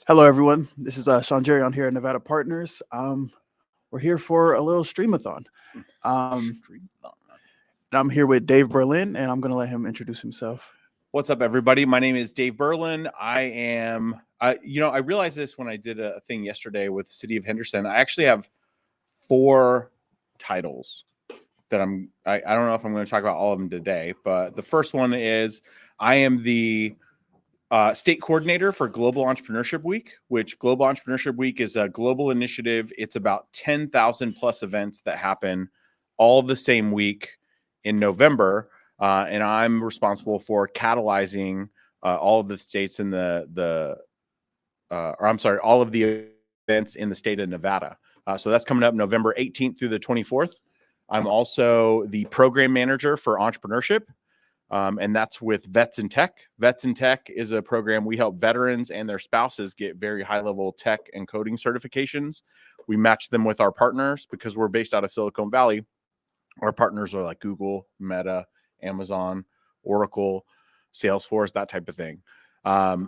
Hello, everyone. This is Jerion here at Nevada Partners. We're here for a little streamathon. And I'm here with Dave Berlin, and I'm going to let him introduce himself. What's up, everybody? My name is Dave Berlin. I am, I realized this when I did a thing yesterday with the city of Henderson. I actually have 4 titles that I don't know if I'm going to talk about all of them today, but the first one is I am the state coordinator for Global Entrepreneurship Week, which Global Entrepreneurship Week is a global initiative. It's about 10,000 plus events that happen all the same week in November. And I'm responsible for catalyzing all of the states in all of the events in the state of Nevada. So that's coming up November 18th through the 24th. I'm also the program manager for Entrepreneurship. And that's with Vets in Tech. Vets in Tech is a program we help veterans and their spouses get very high-level tech and coding certifications. We match them with our partners because we're based out of Silicon Valley. Our partners are like Google, Meta, Amazon, Oracle, Salesforce, that type of thing. I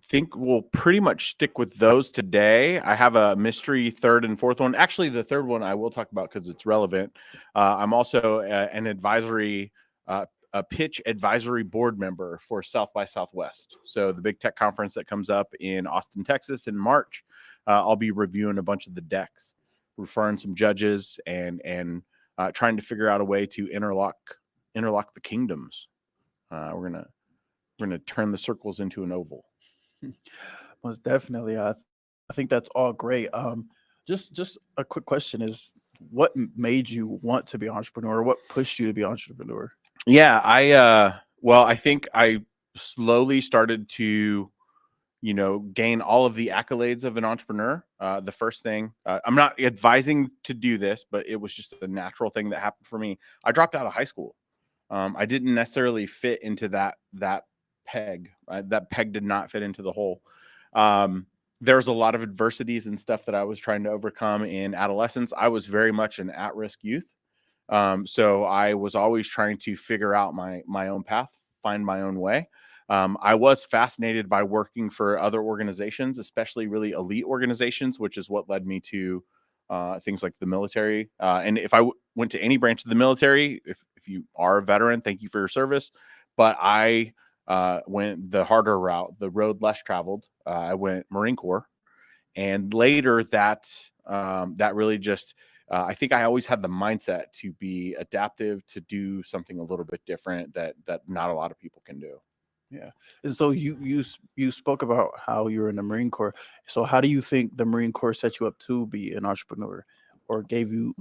think we'll pretty much stick with those today. I have a mystery third and fourth one. Actually, the third one I will talk about because it's relevant. I'm also an advisory a pitch advisory board member for South by Southwest. So the big tech conference that comes up in Austin, Texas in March, I'll be reviewing a bunch of the decks, referring some judges and trying to figure out a way to interlock the kingdoms. We're gonna turn the circles into an oval. Most definitely. I think that's all great. Just a quick question is, what made you want to be an entrepreneur? What pushed you to be an entrepreneur? Yeah, I think I slowly started to, gain all of the accolades of an entrepreneur. The first thing, I'm not advising to do this, but it was just a natural thing that happened for me. I dropped out of high school. I didn't necessarily fit into that peg. That peg did not fit into the hole. There's a lot of adversities and stuff that I was trying to overcome in adolescence. I was very much an at-risk youth. So I was always trying to figure out my own path, find my own way. I was fascinated by working for other organizations, especially really elite organizations, which is what led me to things like the military. And if I went to any branch of the military, if you are a veteran, thank you for your service. But I went the harder route, the road less traveled. I went Marine Corps, and later that really just. I think I always had the mindset to be adaptive, to do something a little bit different that not a lot of people can do. Yeah. And so you spoke about how you're in the Marine Corps. So how do you think the Marine Corps set you up to be an entrepreneur, or gave you,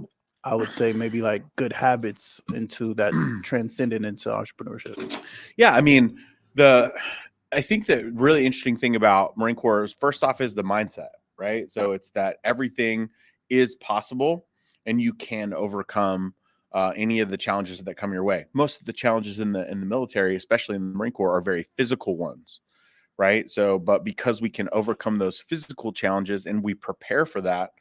I would say, maybe like good habits into that transcended into entrepreneurship? Yeah, I mean, I think the really interesting thing about Marine Corps is, first off, is the mindset, right? So it's that everything is possible and you can overcome any of the challenges that come your way. Most of the challenges in the military, especially in the Marine Corps, are very physical ones, right? So, but because we can overcome those physical challenges and we prepare for that,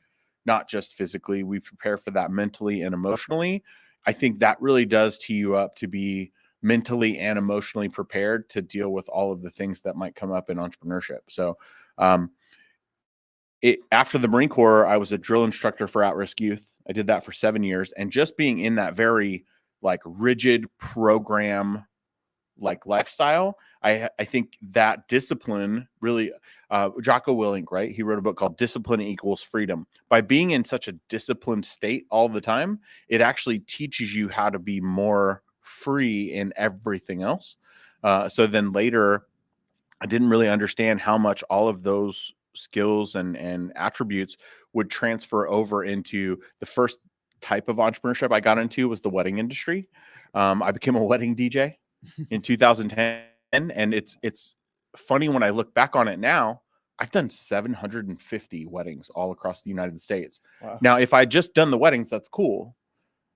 not just physically, we prepare for that mentally and emotionally. I think that really does tee you up to be mentally and emotionally prepared to deal with all of the things that might come up in entrepreneurship. So, after the Marine Corps, I was a drill instructor for at-risk youth. I did that for 7 years, and just being in that very rigid program lifestyle, I think that discipline really, Jocko Willink, right? He wrote a book called Discipline Equals Freedom. By being in such a disciplined state all the time, it actually teaches you how to be more free in everything else. So then later, I didn't really understand how much all of those skills and attributes would transfer over into the first type of entrepreneurship I got into was the wedding industry. I became a wedding DJ in 2010, and it's funny when I look back on it now. I've done 750 weddings all across the United States. Wow. Now, if I just done the weddings, that's cool.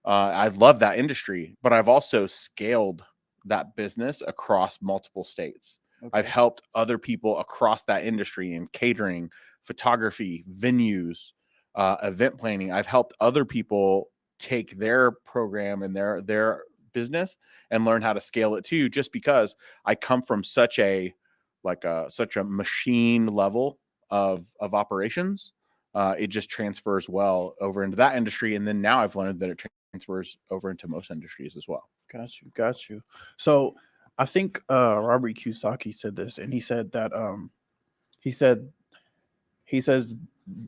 I love that industry, but I've also scaled that business across multiple states. Okay. I've helped other people across that industry in catering, photography, venues, event planning. I've helped other people take their program and their business and learn how to scale it too, just because I come from such a such a machine level of operations. It just transfers well over into that industry. And then now I've learned that it transfers over into most industries as well. Got you. So I think Robert Kiyosaki said this, and he said that he said he says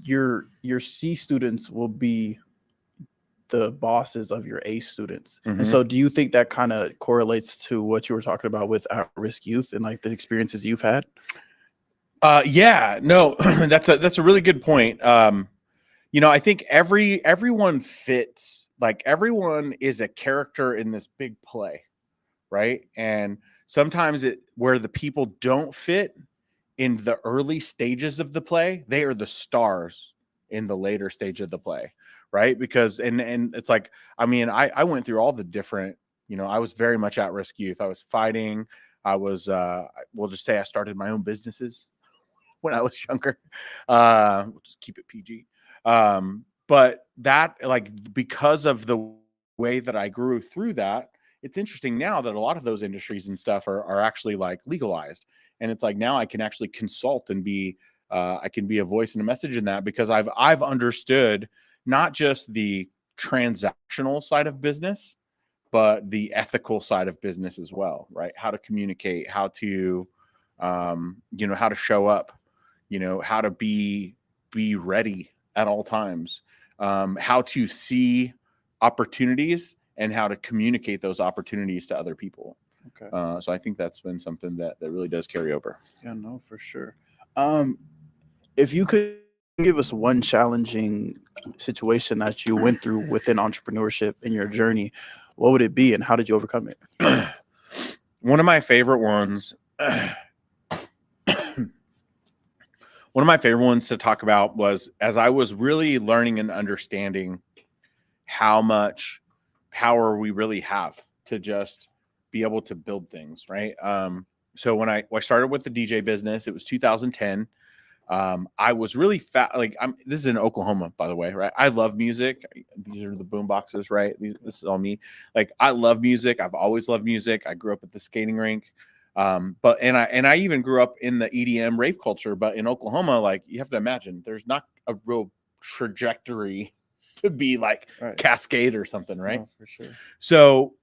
your C students will be the bosses of your A students. Mhm. And so do you think that kind of correlates to what you were talking about with at-risk youth and like the experiences you've had? Yeah, no, that's a really good point. I think everyone fits, like everyone is a character in this big play, right? And sometimes where the people don't fit in the early stages of the play, they are the stars in the later stage of the play, right? Because and it's like, I mean, I went through all the different, I was very much at risk youth. I was fighting. I was we'll just say I started my own businesses when I was younger. We'll just keep it PG. But that, like, because of the way that I grew through that, it's interesting now that a lot of those industries and stuff are actually like legalized. And it's like now I can actually consult and I can be a voice and a message in that, because I've understood not just the transactional side of business, but the ethical side of business as well, right? How to communicate, how to, how to show up, how to be ready at all times, how to see opportunities and how to communicate those opportunities to other people. Okay. So I think that's been something that really does carry over. Yeah, no, for sure. If you could give us one challenging situation that you went through within entrepreneurship in your journey, what would it be and how did you overcome it? One of my favorite ones, one of my favorite ones to talk about was as I was really learning and understanding how much power we really have to just be able to build things, right? So when I started with the DJ business, it was 2010. I was really this is in Oklahoma, by the way, right? I love music. These are the boom boxes, right? This is all me. Like, I love music. I've always loved music. I grew up at the skating rink. But I even grew up in the EDM rave culture, but in Oklahoma, like, you have to imagine there's not a real trajectory to be like Right. Cascade or something, right? No, for sure. So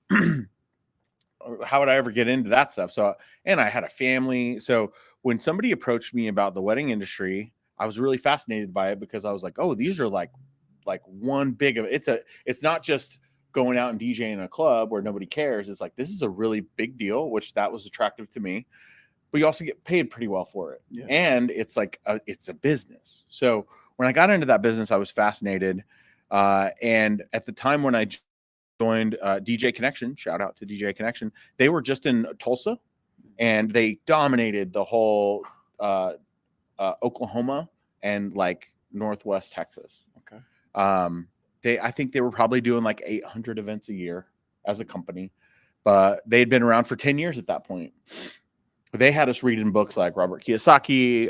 how would I ever get into that stuff? So, and I had a family. So when somebody approached me about the wedding industry, I was really fascinated by it, because I was like, oh, these are like one big of it. It's not just going out and DJing in a club where nobody cares. It's like, this is a really big deal, which that was attractive to me, but you also get paid pretty well for it. Yeah. And it's like, it's a business. So when I got into that business, I was fascinated. And at the time when I joined DJ Connection, shout out to DJ Connection, they were just in Tulsa and they dominated the whole Oklahoma and like Northwest Texas. Okay. I think they were probably doing like 800 events a year as a company, but they'd been around for 10 years at that point. They had us reading books like Robert Kiyosaki,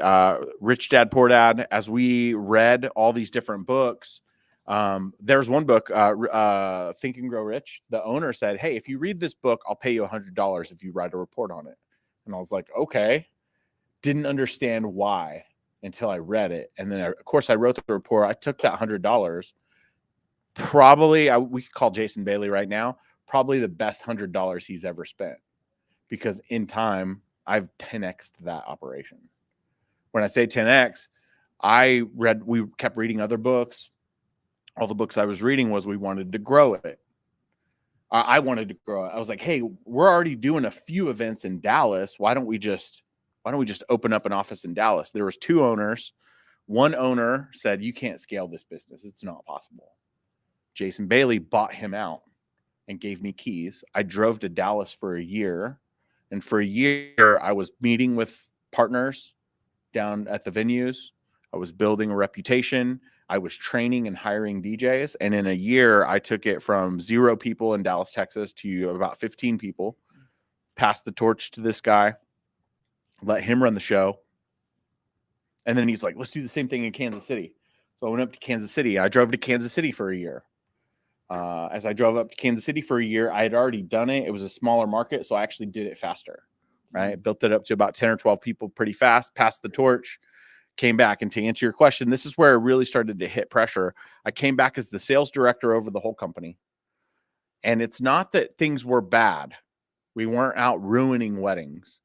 Rich Dad, Poor Dad. As we read all these different books, there's one book, Think and Grow Rich. The owner said, hey, if you read this book, I'll pay you $100 if you write a report on it. And I was like, okay. Didn't understand why until I read it. And then, of course, I wrote the report. I took that $100. Probably, we could call Jason Bailey right now, probably the best $100 he's ever spent, because in time, I've 10x'd that operation. When I say 10x, we kept reading other books. All the books I was reading was we wanted to grow it. I wanted to grow it. I was like, hey, we're already doing a few events in Dallas. Why don't we just open up an office in Dallas? There was 2 owners. One owner said, you can't scale this business. It's not possible. Jason Bailey bought him out and gave me keys. I drove to Dallas for a year. And for a year, I was meeting with partners down at the venues. I was building a reputation. I was training and hiring DJs. And in a year, I took it from 0 people in Dallas, Texas to about 15 people, passed the torch to this guy, let him run the show. And then he's like, let's do the same thing in Kansas City. So I went up to Kansas City. I drove to Kansas City for a year. As I drove up to Kansas City for a year, I had already done it. It was a smaller market, so I actually did it faster. right? Built it up to about 10 or 12 people pretty fast, passed the torch, came back. And to answer your question, this is where I really started to hit pressure. I came back as the sales director over the whole company. And it's not that things were bad. We weren't out ruining weddings.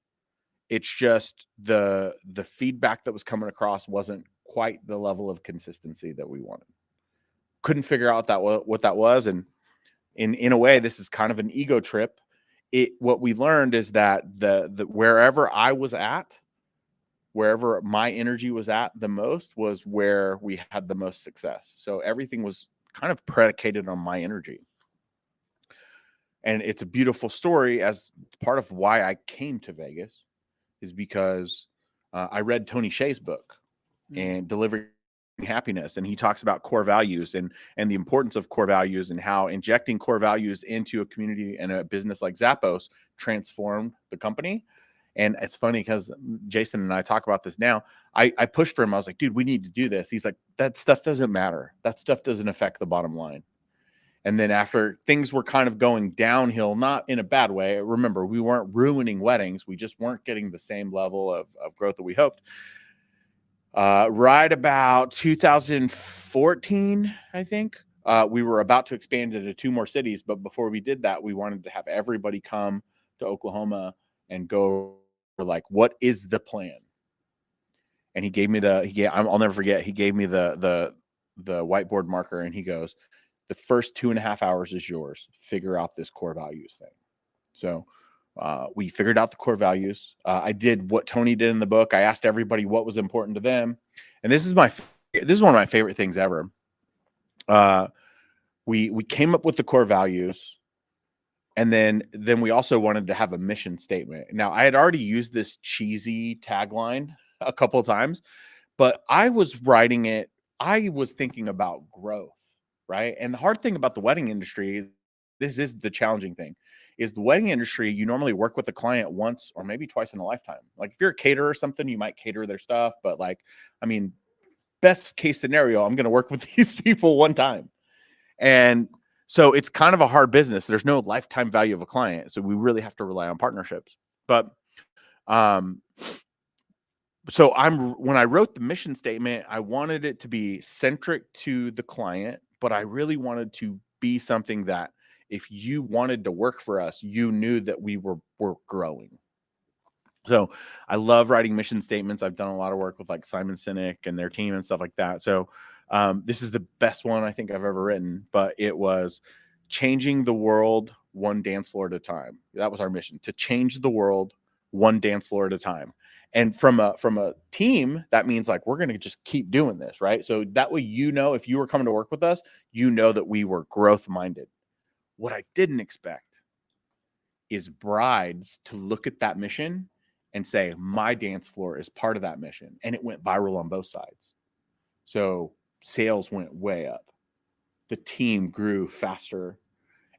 It's just the feedback that was coming across wasn't quite the level of consistency that we wanted. Couldn't figure out what that was. And in a way, this is kind of an ego trip. What we learned is that the wherever I was at, wherever my energy was at the most was where we had the most success. So everything was kind of predicated on my energy. And it's a beautiful story, as part of why I came to Vegas is because I read Tony Hsieh's book and Delivering Happiness. And he talks about core values and the importance of core values and how injecting core values into a community and a business like Zappos transformed the company. And it's funny because Jason and I talk about this now. I pushed for him. I was like, dude, we need to do this. He's like, that stuff doesn't matter. That stuff doesn't affect the bottom line. And then after things were kind of going downhill, not in a bad way. Remember, we weren't ruining weddings. We just weren't getting the same level of growth that we hoped. Right about 2014, I think, we were about to expand into 2 more cities. But before we did that, we wanted to have everybody come to Oklahoma and go for like, what is the plan? And he gave me I'll never forget. He gave me the whiteboard marker and he goes, the first 2.5 hours is yours. Figure out this core values thing. So we figured out the core values. I did what Tony did in the book. I asked everybody what was important to them. And this is one of my favorite things ever. We came up with the core values. And then we also wanted to have a mission statement. Now, I had already used this cheesy tagline a couple of times, but I was writing it. I was thinking about growth. Right. And the hard thing about the wedding industry, this is the challenging thing, is the wedding industry, you normally work with the client once or maybe twice in a lifetime. Like if you're a caterer or something, you might cater their stuff. But like, I mean, best case scenario, I'm going to work with these people one time. And so it's kind of a hard business. There's no lifetime value of a client. So we really have to rely on partnerships. But so when I wrote the mission statement, I wanted it to be centric to the client, but I really wanted to be something that if you wanted to work for us, you knew that we were growing. So I love writing mission statements. I've done a lot of work with like Simon Sinek and their team and stuff like that. So this is the best one I think I've ever written, but it was changing the world one dance floor at a time. That was our mission, to change the world one dance floor at a time. And from a team, that means like, we're going to just keep doing this, right? So that way, if you were coming to work with us, that we were growth minded. What I didn't expect is brides to look at that mission and say, my dance floor is part of that mission. And it went viral on both sides. So sales went way up. The team grew faster.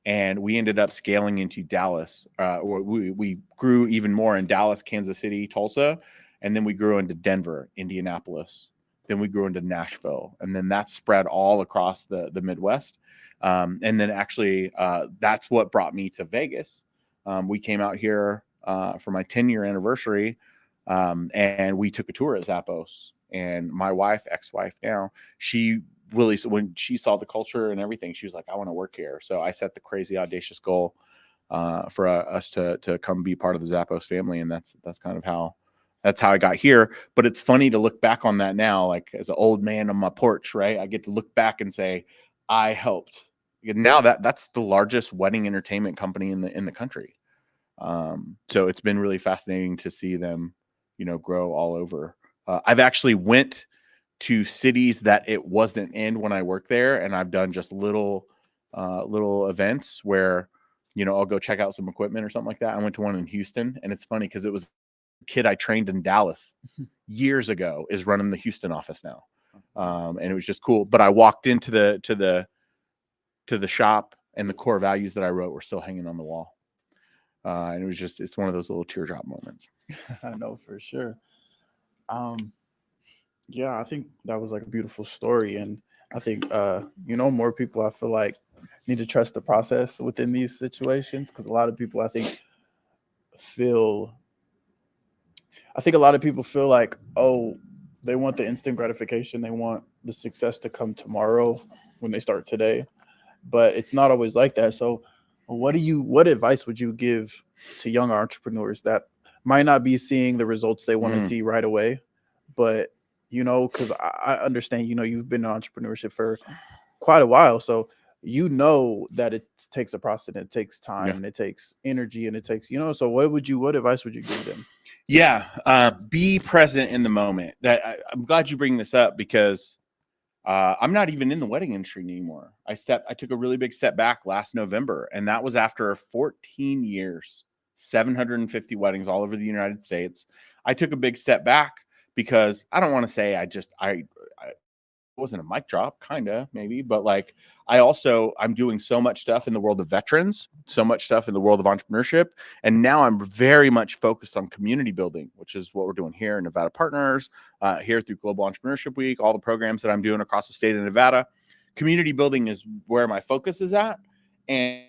And we ended up scaling into Dallas. We grew even more in Dallas, Kansas City, Tulsa. And then we grew into Denver, Indianapolis. Then we grew into Nashville. And then that spread all across the Midwest. And then actually, that's what brought me to Vegas. We came out here for my 10-year anniversary. And we took a tour at Zappos. And my wife, ex-wife now, when she saw the culture and everything, she was like, I want to work here. So I set the crazy audacious goal for us to come be part of the Zappos family. And that's kind of how I got here. But it's funny to look back on that now, like as an old man on my porch, right? I get to look back and say, I helped. Now that's the largest wedding entertainment company in the country. So it's been really fascinating to see them, grow all over. I've actually went to cities that it wasn't in when I worked there. And I've done just little events where, I'll go check out some equipment or something like that. I went to one in Houston, and it's funny because it was a kid I trained in Dallas years ago is running the Houston office now. And it was just cool. But I walked into the shop, and the core values that I wrote were still hanging on the wall. And it's one of those little teardrop moments. I know for sure. Yeah, I think that was like a beautiful story. And I think, more people, I feel like, need to trust the process within these situations. Because a lot of people, I think, feel I think a lot of people feel like, oh, they want the instant gratification. They want the success to come tomorrow when they start today. But it's not always like that. So what advice would you give to young entrepreneurs that might not be seeing the results they want to Mm, see right away? But because I understand, you've been in entrepreneurship for quite a while. So that it takes a process and it takes time yeah. and it takes energy and it takes, so what advice would you give them? Yeah. Be present in the moment. I'm glad you bring this up because I'm not even in the wedding industry anymore. I took a really big step back last November, and that was after 14 years, 750 weddings all over the United States. I took a big step back because I don't want to say I wasn't a mic drop, kind of maybe, but like I'm doing so much stuff in the world of veterans, so much stuff in the world of entrepreneurship, and now I'm very much focused on community building, which is what we're doing here in Nevada Partners, here through Global Entrepreneurship Week, all the programs that I'm doing across the state of Nevada. Community building is where my focus is at, and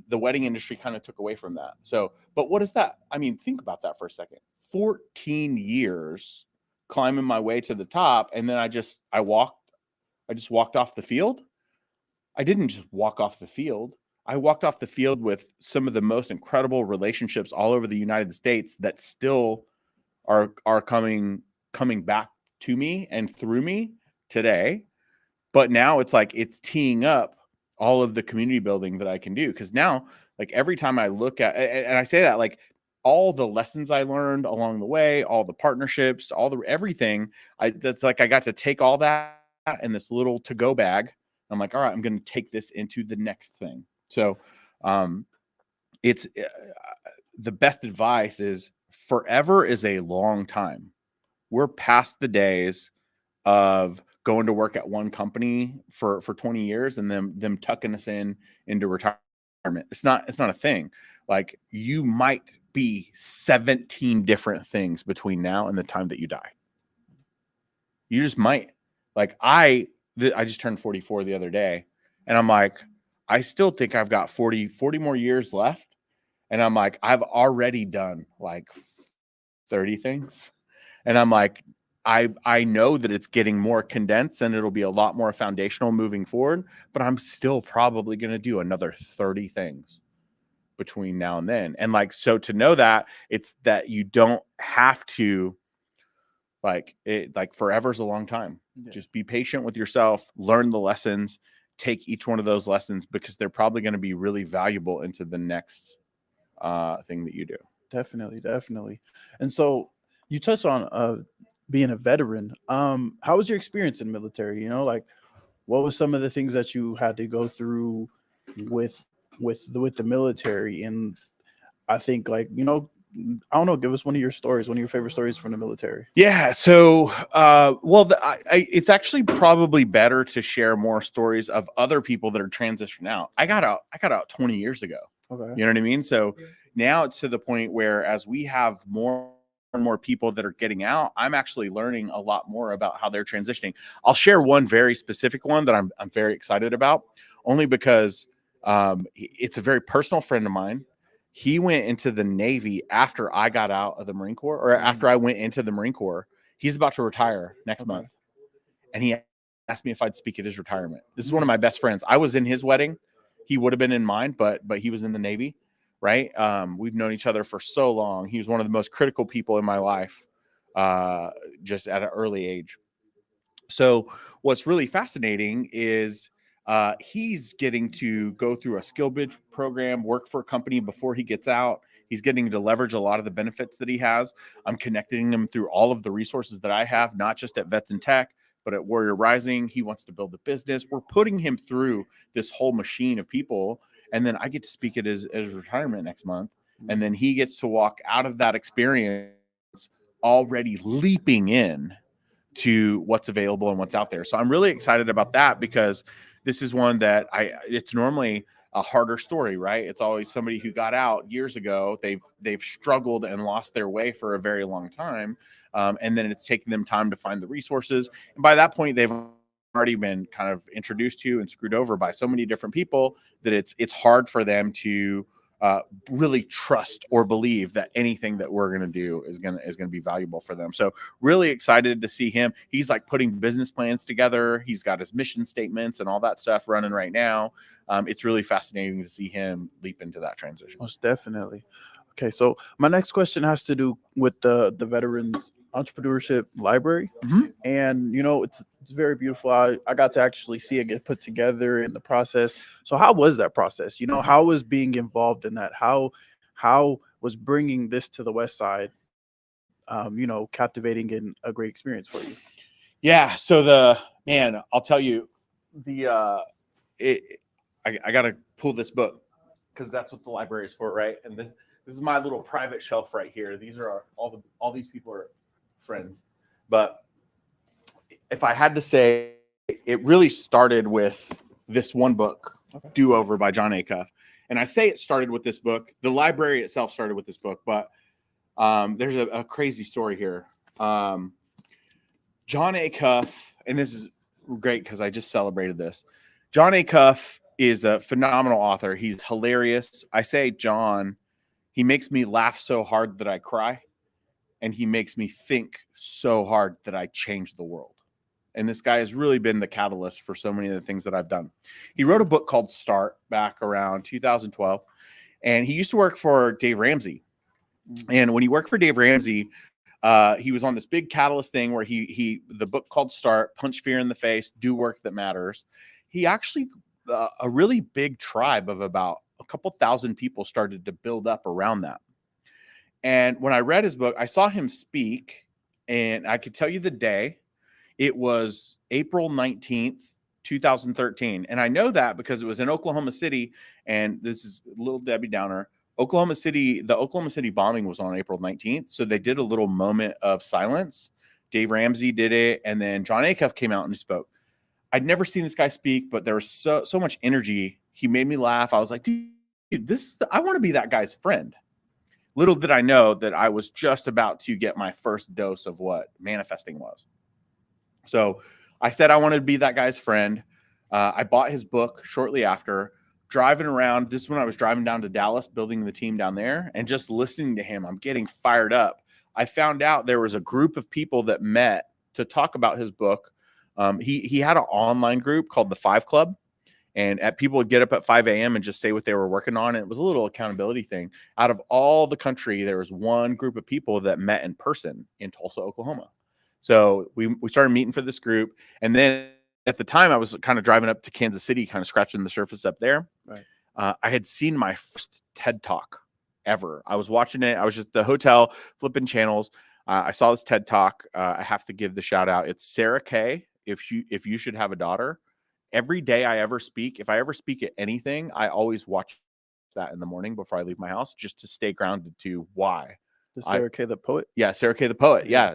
the wedding industry kind of took away from that. So, but what is that? I mean, think about that for a second. 14 years climbing my way to the top, and then I just walked off the field. I didn't just walk off the field. I walked off the field with some of the most incredible relationships all over the United States that still are coming back to me and through me today. But now it's teeing up all of the community building that I can do, because now, like, every time I look at, and I say that, like, all the lessons I learned along the way, all the partnerships, everything, that's like I got to take all that in this little to go bag. I'm like, all right, I'm going to take this into the next thing. So, it's the best advice is forever is a long time. We're past the days of going to work at one company for 20 years and them tucking us into retirement. It's not a thing. Like, you might be 17 different things between now and the time that you die. You just might. Like, I just turned 44 the other day, and I'm like, I still think I've got 40 more years left. And I'm like, I've already done like 30 things. And I'm like, I know that it's getting more condensed and it'll be a lot more foundational moving forward, but I'm still probably going to do another 30 things between now and then. And like, so to know that, it's that you don't have to, like forever's a long time. Yeah. Just be patient with yourself, learn the lessons, take each one of those lessons, because they're probably going to be really valuable into the next thing that you do. Definitely. And so you touched on being a veteran. How was your experience in military? Like, what was some of the things that you had to go through with with the military? And I think, like, I don't know, give us one of your stories, one of your favorite stories from the military. Yeah. So, well, it's actually probably better to share more stories of other people that are transitioning out. I got out 20 years ago. Okay. You know what I mean? So now it's to the point where, as we have more and more people that are getting out, I'm actually learning a lot more about how they're transitioning. I'll share one very specific one that I'm very excited about, only because it's a very personal friend of mine. He went into the Navy after I got out of the Marine Corps, or after I went into the Marine Corps. He's about to retire next month. And he asked me if I'd speak at his retirement. This is one of my best friends. I was in his wedding. He would have been in mine, but he was in the Navy, right? We've known each other for so long. He was one of the most critical people in my life, just at an early age. So what's really fascinating is he's getting to go through a skill bridge program, work for a company before he gets out. He's getting to leverage a lot of the benefits that he has. I'm connecting him through all of the resources that I have, not just at Vets and Tech, but at Warrior Rising. He wants to build a business. We're putting him through this whole machine of people. And then I get to speak at his retirement next month. And then he gets to walk out of that experience already leaping in to what's available and what's out there. So I'm really excited about that, because this is one that it's normally a harder story, right? It's always somebody who got out years ago. They've struggled and lost their way for a very long time. And then it's taken them time to find the resources. And by that point, they've already been kind of introduced to and screwed over by so many different people that it's hard for them to really trust or believe that anything that we're going to do is going to be valuable for them. So really excited to see him. He's like putting business plans together. He's got his mission statements and all that stuff running right now. It's really fascinating to see him leap into that transition. Most definitely. Okay, so my next question has to do with the Veterans Entrepreneurship Library. Mhm. And it's very beautiful. I got to actually see it get put together in the process. So how was that process? How was being involved in that? How was bringing this to the West Side captivating and a great experience for you? Yeah. So I'll tell you, I got to pull this book because that's what the library is for, right? And this is my little private shelf right here. These are all these people are friends. But if I had to say, it really started with this one book, Okay. Do Over by John Acuff. And I say it started with this book. The library itself started with this book, but there's a crazy story here. John Acuff, and this is great because I just celebrated this. John Acuff is a phenomenal author. He's hilarious. I say John, he makes me laugh so hard that I cry, and he makes me think so hard that I change the world. And this guy has really been the catalyst for so many of the things that I've done. He wrote a book called Start back around 2012, and he used to work for Dave Ramsey. And when he worked for Dave Ramsey, he was on this big catalyst thing where the book called Start, Punch Fear in the Face, Do Work That Matters. He actually, a really big tribe of about a couple thousand people started to build up around that. And when I read his book, I saw him speak, and I could tell you the day. It was April 19th, 2013. And I know that because it was in Oklahoma City. And this is a little Debbie Downer. The Oklahoma City bombing was on April 19th. So they did a little moment of silence. Dave Ramsey did it. And then John Acuff came out and he spoke. I'd never seen this guy speak, but there was so much energy. He made me laugh. I was like, dude, I want to be that guy's friend. Little did I know that I was just about to get my first dose of what manifesting was. So I said I wanted to be that guy's friend. I bought his book shortly after, driving around. This is when I was driving down to Dallas, building the team down there, and just listening to him. I'm getting fired up. I found out there was a group of people that met to talk about his book. He had an online group called the 5 Club, and people would get up at 5 a.m. and just say what they were working on. And it was a little accountability thing. Out of all the country, there was one group of people that met in person in Tulsa, Oklahoma. So we started meeting for this group. And then at the time, I was kind of driving up to Kansas City, kind of scratching the surface up there. Right. I had seen my first TED Talk ever. I was watching it. I was just at the hotel flipping channels. I saw this TED Talk. I have to give the shout out. It's Sarah Kay. If you should have a daughter. Every day I ever speak, if I ever speak at anything, I always watch that in the morning before I leave my house, just to stay grounded to why. The Sarah Kay the poet? Yeah, Sarah Kay the poet. Yeah,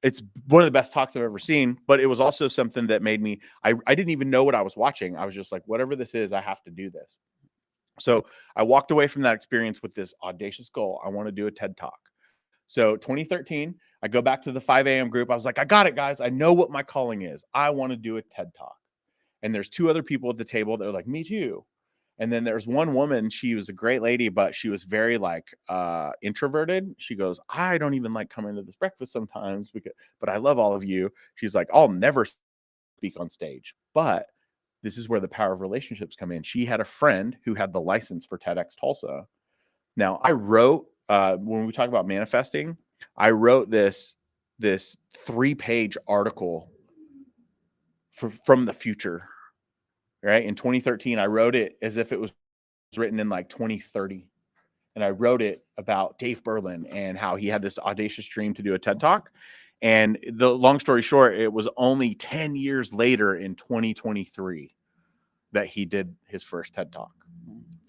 it's one of the best talks I've ever seen, but it was also something that made me, I didn't even know what I was watching. I was just like, whatever this is, I have to do this. So I walked away from that experience with this audacious goal. I want to do a TED Talk. So 2013, I go back to the 5 a.m. group. I was like, I got it, guys. I know what my calling is. I want to do a TED Talk. And there's 2 other people at the table that are like, me too. And then there's one woman, she was a great lady, but she was very introverted. She goes, I don't even like coming to this breakfast sometimes, but I love all of you. She's like, I'll never speak on stage, but this is where the power of relationships come in. She had a friend who had the license for TEDx Tulsa. Now I wrote, when we talk about manifesting, I wrote this 3-page article from the future. Right. In 2013, I wrote it as if it was written in 2030. And I wrote it about Dave Berlin and how he had this audacious dream to do a TED Talk. And the long story short, it was only 10 years later in 2023 that he did his first TED Talk.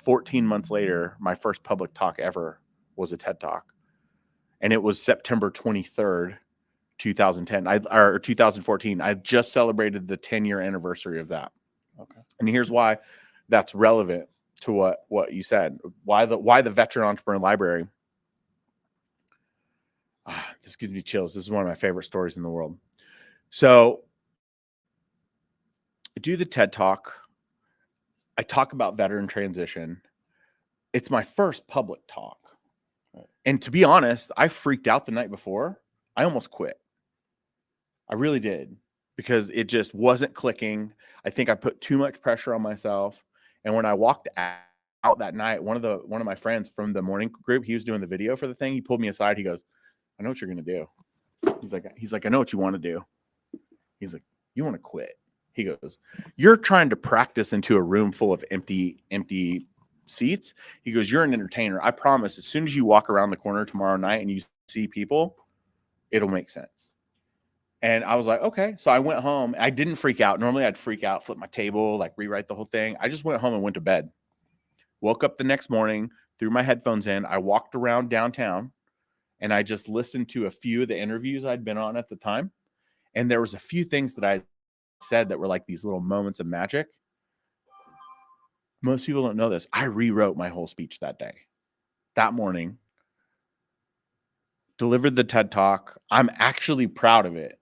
14 months later, my first public talk ever was a TED Talk. And it was September 23rd, 2010, or 2014. I just celebrated the 10-year anniversary of that. Okay. And here's why that's relevant to what you said. Why the Veteran Entrepreneur Library? This gives me chills. This is one of my favorite stories in the world. So I do the TED Talk. I talk about veteran transition. it's my first public talk. And to be honest, I freaked out the night before. I almost quit. I really did, because it just wasn't clicking. I think I put too much pressure on myself. And when I walked out that night, one of my friends from the morning group, he was doing the video for the thing. He pulled me aside. He goes, I know what you're going to do. He's like, I know what you want to do. He's like, you want to quit. He goes, you're trying to practice into a room full of empty seats. He goes, you're an entertainer. I promise, as soon as you walk around the corner tomorrow night and you see people, it'll make sense. And I was like, okay. So I went home. I didn't freak out. Normally I'd freak out, flip my table, like rewrite the whole thing. I just went home and went to bed. Woke up the next morning, threw my headphones in. I walked around downtown and I just listened to a few of the interviews I'd been on at the time. And there was a few things that I said that were like these little moments of magic. Most people don't know this. I rewrote my whole speech that day. That morning, delivered the TED Talk. I'm actually proud of it,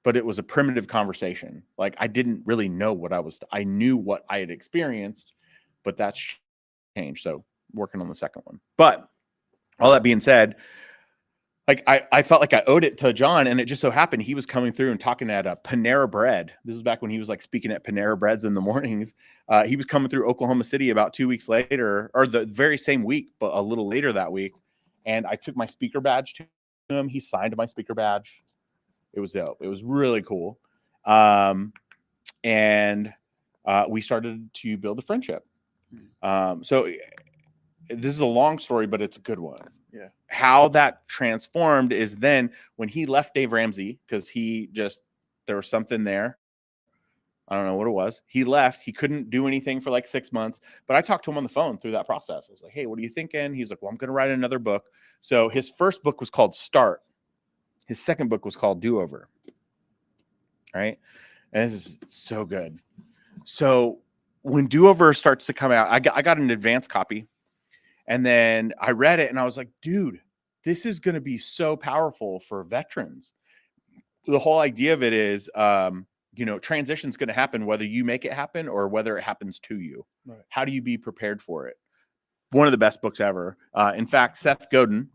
but it was a primitive conversation. Like, I didn't really know I knew what I had experienced, but that's changed. So working on the second one. But all that being said, like I felt like I owed it to John, and it just so happened he was coming through and talking at a Panera Bread. This was back when he was like speaking at Panera Breads in the mornings. He was coming through Oklahoma City about 2 weeks later, or the very same week, but a little later that week. And I took my speaker badge to him. He signed my speaker badge. It was dope. It was really cool. And we started to build a friendship. So this is a long story, but it's a good one. Yeah. How that transformed is then when he left Dave Ramsey, because there was something there. I don't know what it was. He left. He couldn't do anything for like 6 months, but I talked to him on the phone through that process. I was like, hey, what are you thinking? He's like, well, I'm going to write another book. So his first book was called Start. His second book was called Do Over. All right. And this is so good. So when Do Over starts to come out, I got an advance copy. And then I read it and I was like, dude, this is going to be so powerful for veterans. The whole idea of it is, transition is going to happen whether you make it happen or whether it happens to you. Right. How do you be prepared for it? One of the best books ever. In fact, Seth Godin,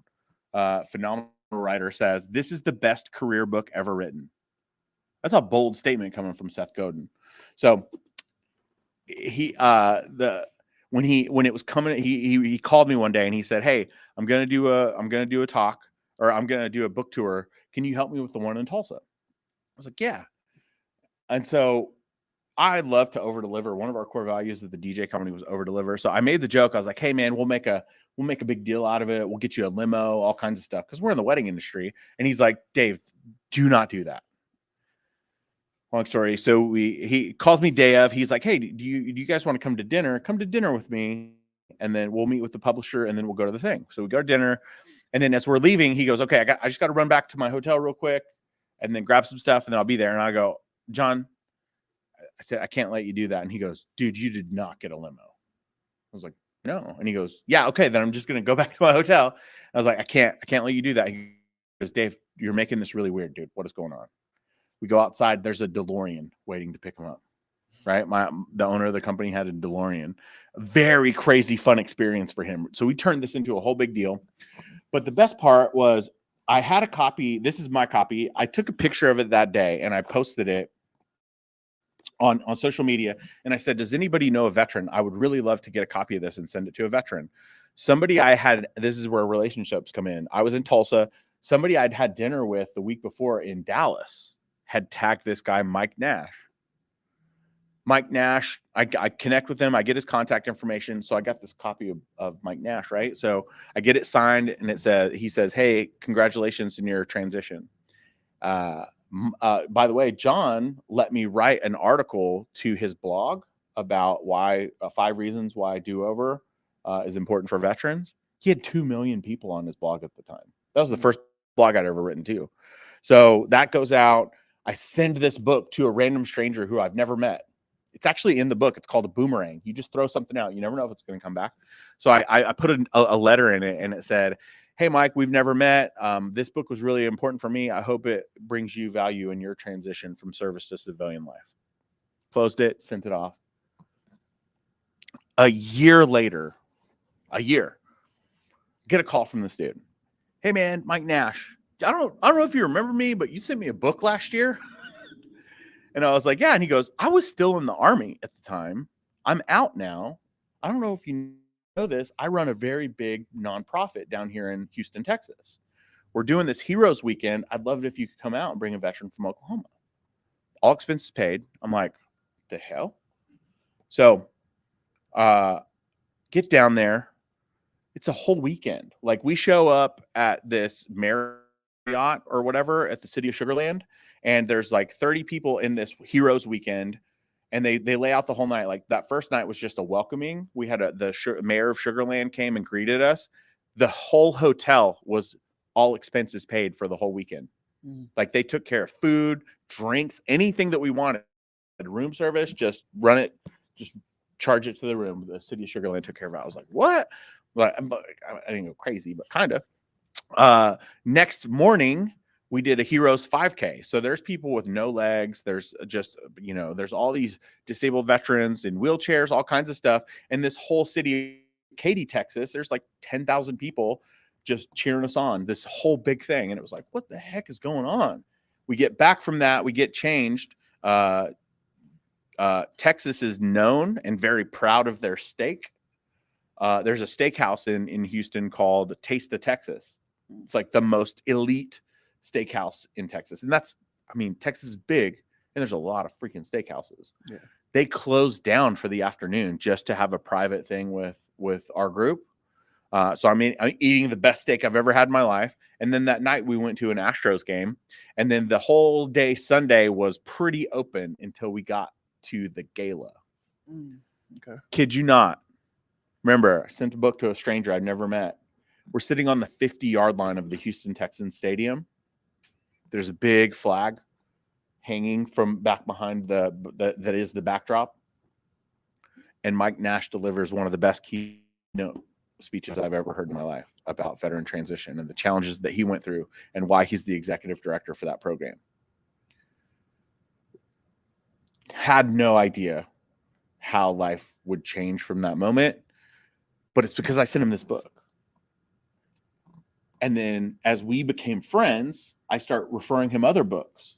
phenomenal writer, says this is the best career book ever written. That's a bold statement coming from Seth Godin. So when it was coming, he called me one day and he said, hey, I'm going to do a talk, or I'm going to do a book tour. Can you help me with the one in Tulsa? I was like, yeah. And so I love to over deliver. One of our core values of the DJ company was over deliver. So I made the joke. I was like, hey man, we'll make a big deal out of it. We'll get you a limo, all kinds of stuff, because we're in the wedding industry. And he's like, Dave, do not do that. Long story. So he calls me day of. He's like, hey, do you guys want to come to dinner? Come to dinner with me, and then we'll meet with the publisher, and then we'll go to the thing. So we go to dinner, and then as we're leaving, he goes, okay, I just got to run back to my hotel real quick, and then grab some stuff, and then I'll be there. And I go, John, I said, I can't let you do that. And he goes, dude, you did not get a limo. I was like, no. And he goes, yeah, okay, then I'm just gonna go back to my hotel. I was like, I can't let you do that. He goes, Dave, you're making this really weird, dude. What is going on? We go outside. There's a DeLorean waiting to pick him up. Right. The owner of the company had a DeLorean. Very crazy, fun experience for him. So we turned this into a whole big deal. But the best part was I had a copy. This is my copy. I took a picture of it that day and I posted it on social media. And I said, does anybody know a veteran? I would really love to get a copy of this and send it to a veteran. Somebody this is where relationships come in. I was in Tulsa. Somebody I'd had dinner with the week before in Dallas had tagged this guy, Mike Nash. Mike Nash, I connect with him. I get his contact information. So I got this copy of Mike Nash, right? So I get it signed and he says, hey, congratulations in your transition. By the way, John let me write an article to his blog about why 5 reasons why do-over is important for veterans. He had 2 million people on his blog at the time. That was the first blog I'd ever written too. So that goes out. I send this book to a random stranger who I've never met. It's actually in the book. It's called a boomerang. You just throw something out. You never know if it's going to come back. So I put a letter in it and it said, hey, Mike, we've never met. This book was really important for me. I hope it brings you value in your transition from service to civilian life. Closed it, sent it off. A year later, a year. Get a call from this dude. Hey man, Mike Nash. I don't know if you remember me, but you sent me a book last year. And I was like, yeah. And he goes, I was still in the Army at the time. I'm out now. I don't know if you know this. I run a very big nonprofit down here in Houston, Texas. We're doing this Heroes Weekend. I'd love it if you could come out and bring a veteran from Oklahoma. All expenses paid. I'm like, the hell? So get down there. It's a whole weekend. Like, we show up at this Marriott or whatever at the city of Sugar Land, and there's like 30 people in this Heroes Weekend, and they lay out the whole night. Like, that first night was just a welcoming. We had the mayor of Sugar Land came and greeted us. The whole hotel was all expenses paid for the whole weekend. Like, they took care of food, drinks, anything that we wanted. Room service, just run it, just charge it to the room. The city of Sugar Land took care of it. I was like, what? But I didn't go crazy, but kind of. Next morning, we did a Heroes 5K. So there's people with no legs. There's just, there's all these disabled veterans in wheelchairs, all kinds of stuff. And this whole city, Katy, Texas, there's like 10,000 people just cheering us on, this whole big thing. And it was like, what the heck is going on? We get back from that. We get changed. Texas is known and very proud of their steak. There's a steakhouse in Houston called Taste of Texas. It's like the most elite steakhouse in Texas. And Texas is big, and there's a lot of freaking steakhouses. Yeah. They closed down for the afternoon just to have a private thing with our group. So I'm eating the best steak I've ever had in my life. And then that night we went to an Astros game. And then the whole day Sunday was pretty open until we got to the gala. Okay. Kid you not. Remember, I sent a book to a stranger I've never met. We're sitting on the 50-yard line of the Houston Texans stadium. There's a big flag hanging from back behind that is the backdrop. And Mike Nash delivers one of the best keynote speeches I've ever heard in my life about veteran transition and the challenges that he went through and why he's the executive director for that program. Had no idea how life would change from that moment, but it's because I sent him this book. And then as we became friends, I start referring him other books.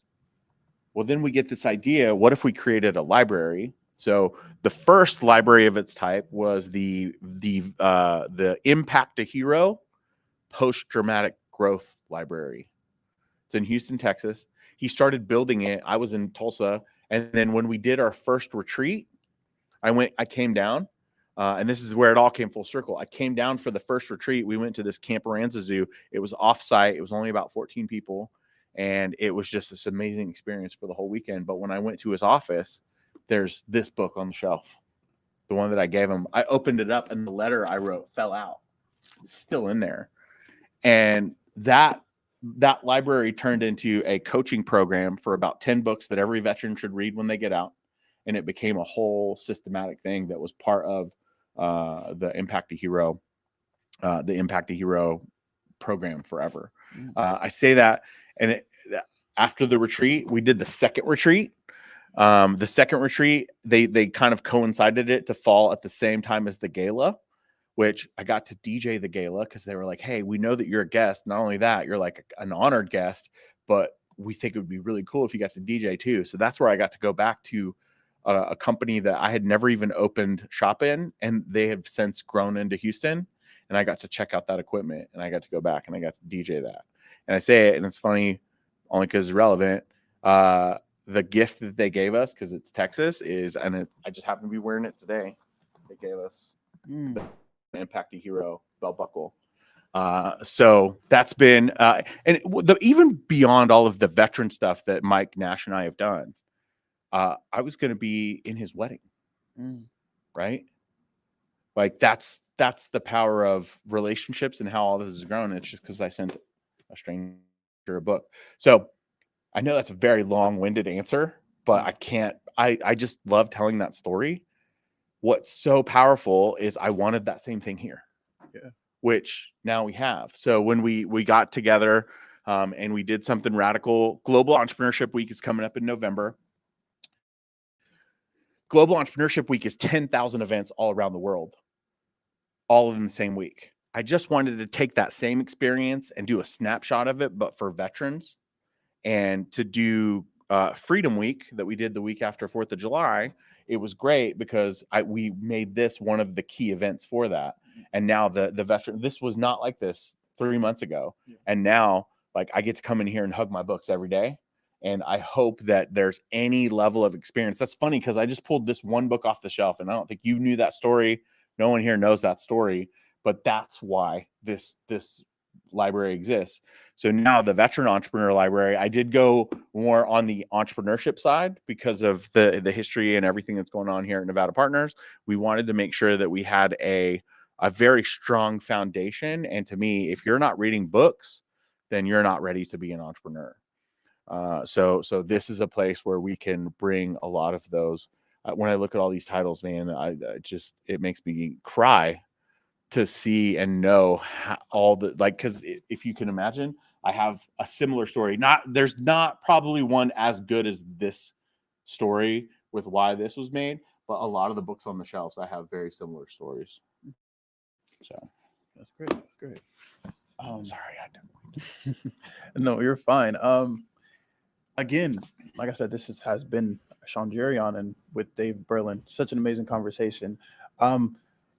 Well, then we get this idea, what if we created a library? So the first library of its type was the Impact a Hero Post-Traumatic Growth Library. It's in Houston, Texas. He started building it. I was in Tulsa. And then when we did our first retreat, I came down, and this is where it all came full circle. I came down for the first retreat. We went to this Camp Aransas Zoo. It was off-site. It was only about 14 people, and it was just this amazing experience for the whole weekend. But when I went to his office, there's this book on the shelf, the one that I gave him. I opened it up, and the letter I wrote fell out. It's still in there. And that library turned into a coaching program for about 10 books that every veteran should read when they get out. And it became a whole systematic thing that was part of the Impact a Hero program forever. I say that, and after the retreat, we did the second retreat. The second retreat, they kind of coincided it to fall at the same time as the gala, which I got to DJ the gala because they were like, hey, we know that you're a guest. Not only that, you're like an honored guest, but we think it would be really cool if you got to DJ too. So that's where I got to go back to a company that I had never even opened shop in, and they have since grown into Houston. And I got to check out that equipment, and I got to go back and I got to DJ that. And I say it, and it's funny only because it's relevant. The gift that they gave us, because it's Texas, I just happen to be wearing it today. They gave us the Impact a Hero belt buckle. So that's been, even beyond all of the veteran stuff that Mike Nash and I have done, I was going to be in his wedding, right? Like that's the power of relationships and how all this has grown. It's just because I sent a stranger a book. So I know that's a very long-winded answer, but I just love telling that story. What's so powerful is I wanted that same thing here, which now we have. So when we got together and we did something radical, Global Entrepreneurship Week is coming up in November. Global Entrepreneurship Week is 10,000 events all around the world. all in the same week. I just wanted to take that same experience and do a snapshot of it, but for veterans, and to do Freedom Week that we did the week after 4th of July. It was great because we made this one of the key events for that. And now the veteran, this was not like this 3 months ago. And now like I get to come in here and hug my books every day. And I hope that there's any level of experience. That's funny because I just pulled this one book off the shelf, and I don't think you knew that story. No one here knows that story, but that's why this library exists. So now the Veteran Entrepreneur Library, I did go more on the entrepreneurship side because of the history and everything that's going on here at Nevada Partners. We wanted to make sure that we had a very strong foundation. And to me, if you're not reading books, then you're not ready to be an entrepreneur. So this is a place where we can bring a lot of those. When I look at all these titles, man, it makes me cry to see and know all the, like, because if you can imagine, I have a similar story. There's not probably one as good as this story with why this was made, but a lot of the books on the shelves, I have very similar stories. So that's great. That's great. Sorry, I didn't. No, you're fine. Again, like I said, this has been Sean Jerion and with Dave Berlin. Such an amazing conversation.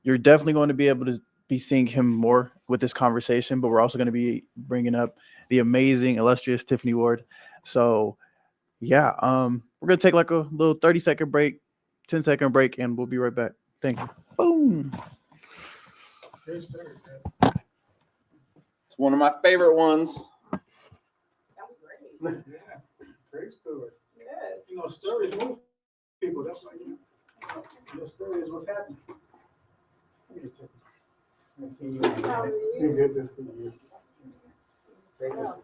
You're definitely going to be able to be seeing him more with this conversation, but we're also going to be bringing up the amazing, illustrious Tiffany Ward. So, yeah, we're going to take like a little 30-second break, 10-second break, and we'll be right back. Thank you. Boom. It's one of my favorite ones. That was great. Yeah, great story. Yes. You know, stories move people. That's why your story is what's happening. Nice to see you. Good to see you. Great to see you.